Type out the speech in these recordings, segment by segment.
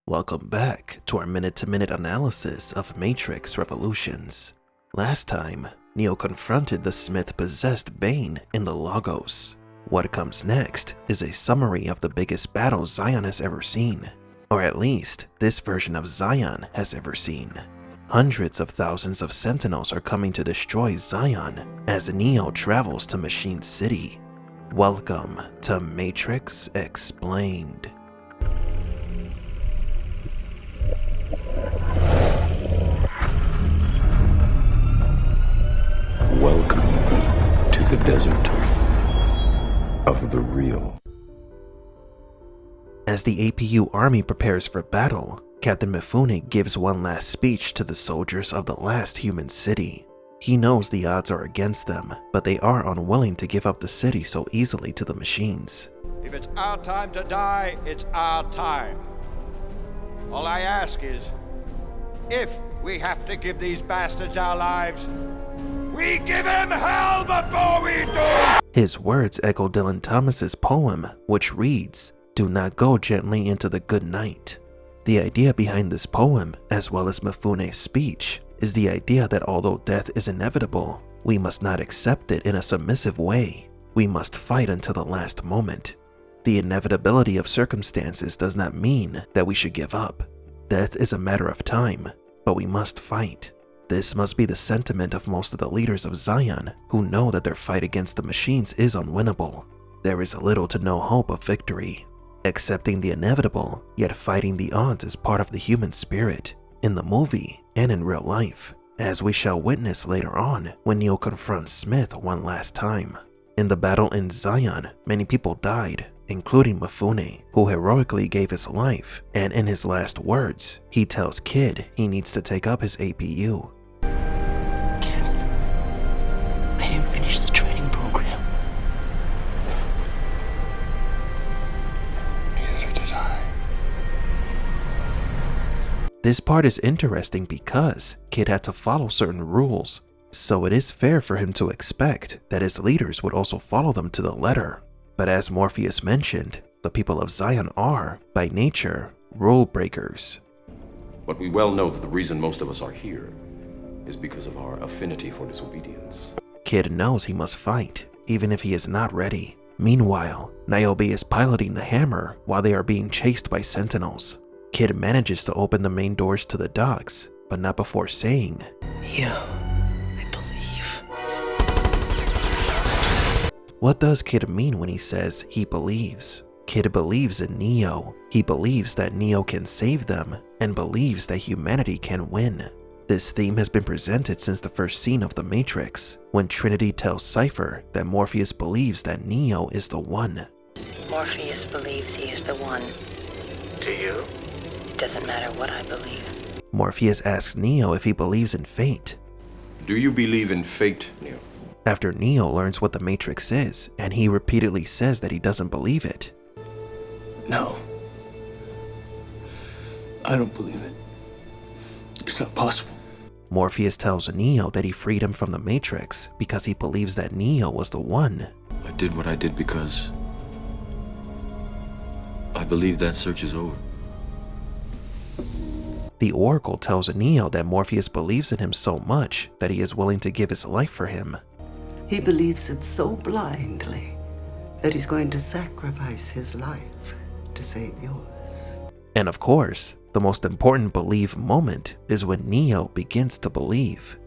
Welcome back to our minute-to-minute analysis of Matrix Revolutions. Last time, Neo confronted the Smith-possessed Bane in the Logos. What comes next is a summary of the biggest battle Zion has ever seen, or at least this version of Zion has ever seen. Hundreds of thousands of Sentinels are coming to destroy Zion as Neo travels to Machine City. Welcome to Matrix Explained. Welcome to the desert of the real. As the APU army prepares for battle, Captain Mifune gives one last speech to the soldiers of the last human city. He knows the odds are against them, but they are unwilling to give up the city so easily to the machines. If it's our time to die, it's our time. All I ask is, if we have to give these bastards our lives, we give him hell before we do! His words echo Dylan Thomas's poem, which reads, "Do not go gently into the good night." The idea behind this poem, as well as Mifune's speech, is the idea that although death is inevitable, we must not accept it in a submissive way. We must fight until the last moment. The inevitability of circumstances does not mean that we should give up. Death is a matter of time, but we must fight. This must be the sentiment of most of the leaders of Zion, who know that their fight against the machines is unwinnable. There is little to no hope of victory. Accepting the inevitable, yet fighting the odds is part of the human spirit, in the movie and in real life, as we shall witness later on when Neo confronts Smith one last time. In the battle in Zion, many people died, including Mifune, who heroically gave his life, and in his last words, he tells Kid he needs to take up his APU. I didn't finish the training program. Neither did I. This part is interesting because Kid had to follow certain rules, so it is fair for him to expect that his leaders would also follow them to the letter. But as Morpheus mentioned, the people of Zion are, by nature, rule breakers. But we well know that the reason most of us are here is because of our affinity for disobedience. Kid knows he must fight, even if he is not ready. Meanwhile, Niobe is piloting the hammer while they are being chased by Sentinels. Kid manages to open the main doors to the docks, but not before saying, Yeah, I believe. What does Kid mean when he says he believes? Kid believes in Neo. He believes that Neo can save them, and believes that humanity can win. This theme has been presented since the first scene of The Matrix, when Trinity tells Cypher that Morpheus believes that Neo is the one. Morpheus believes he is the one. Do you? It doesn't matter what I believe. Morpheus asks Neo if he believes in fate. Do you believe in fate, Neo? After Neo learns what the Matrix is, and he repeatedly says that he doesn't believe it. No. I don't believe it. It's not possible. Morpheus tells Neo that he freed him from the Matrix because he believes that Neo was the one. I did what I did because I believe that search is over. The Oracle tells Neo that Morpheus believes in him so much that he is willing to give his life for him. He believes it so blindly that he's going to sacrifice his life to save yours. And of course, the most important believe moment is when Neo begins to believe.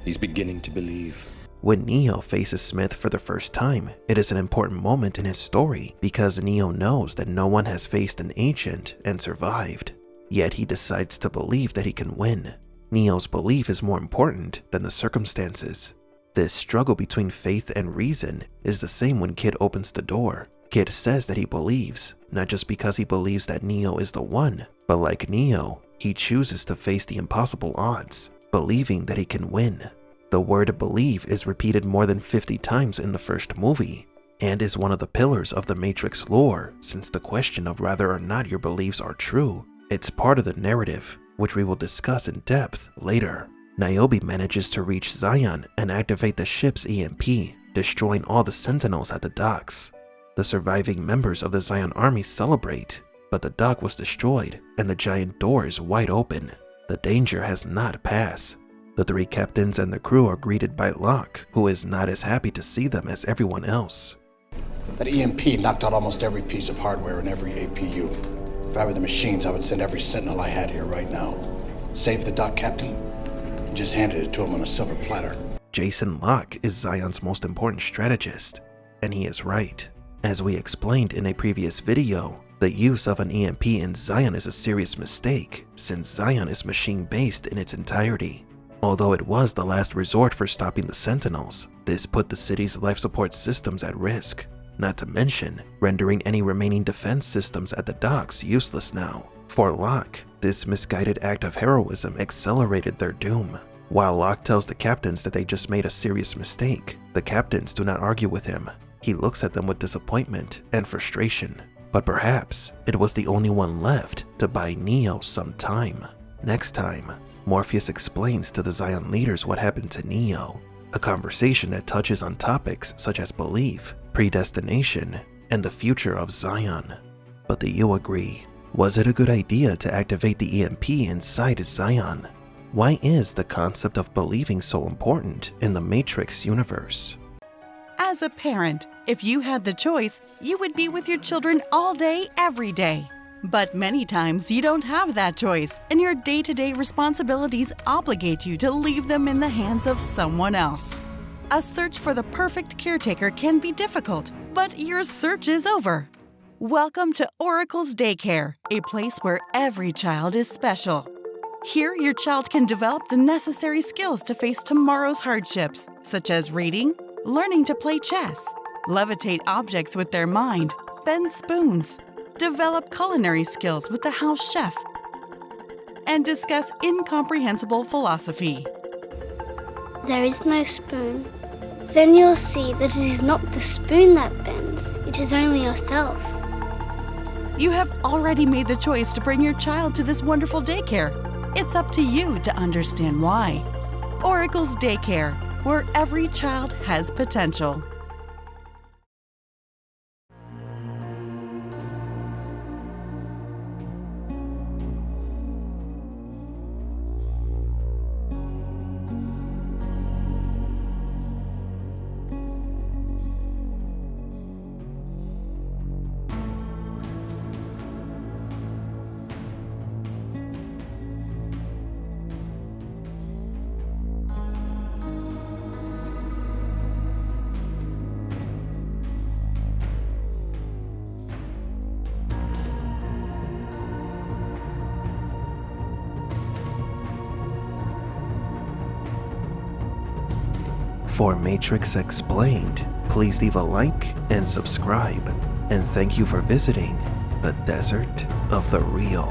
He's beginning to believe. When Neo faces Smith for the first time, it is an important moment in his story because Neo knows that no one has faced an agent and survived. Yet he decides to believe that he can win. Neo's belief is more important than the circumstances. This struggle between faith and reason is the same when Kid opens the door. Kid says that he believes, not just because he believes that Neo is the one, but like Neo, he chooses to face the impossible odds, believing that he can win. The word believe is repeated more than 50 times in the first movie, and is one of the pillars of the Matrix lore, since the question of whether or not your beliefs are true, it's part of the narrative, which we will discuss in depth later. Niobe manages to reach Zion and activate the ship's EMP, destroying all the Sentinels at the docks. The surviving members of the Zion army celebrate, but the dock was destroyed and the giant door is wide open. The danger has not passed. The 3 captains and the crew are greeted by Locke, who is not as happy to see them as everyone else. That EMP knocked out almost every piece of hardware in every APU. If I were the machines, I would send every sentinel I had here right now. Save the dock captain, and just handed it to him on a silver platter. Jason Locke is Zion's most important strategist, and he is right. As we explained in a previous video, the use of an EMP in Zion is a serious mistake, since Zion is machine-based in its entirety. Although it was the last resort for stopping the Sentinels, this put the city's life support systems at risk, not to mention rendering any remaining defense systems at the docks useless now. For Locke, this misguided act of heroism accelerated their doom. While Locke tells the captains that they just made a serious mistake, the captains do not argue with him. He looks at them with disappointment and frustration. But perhaps it was the only one left to buy Neo some time. Next time, Morpheus explains to the Zion leaders what happened to Neo, a conversation that touches on topics such as belief, predestination, and the future of Zion. But do you agree? Was it a good idea to activate the EMP inside Zion? Why is the concept of believing so important in the Matrix universe? As a parent, if you had the choice, you would be with your children all day, every day. But many times you don't have that choice, and your day-to-day responsibilities obligate you to leave them in the hands of someone else. A search for the perfect caretaker can be difficult, but your search is over. Welcome to Oracle's Daycare, a place where every child is special. Here, your child can develop the necessary skills to face tomorrow's hardships, such as reading, learning to play chess, levitate objects with their mind, bend spoons, develop culinary skills with the house chef, and discuss incomprehensible philosophy. There is no spoon. Then you'll see that it is not the spoon that bends, it is only yourself. You have already made the choice to bring your child to this wonderful daycare. It's up to you to understand why. Oracle's Daycare, where every child has potential. For Matrix Explained, please leave a like and subscribe. And thank you for visiting the Desert of the Real.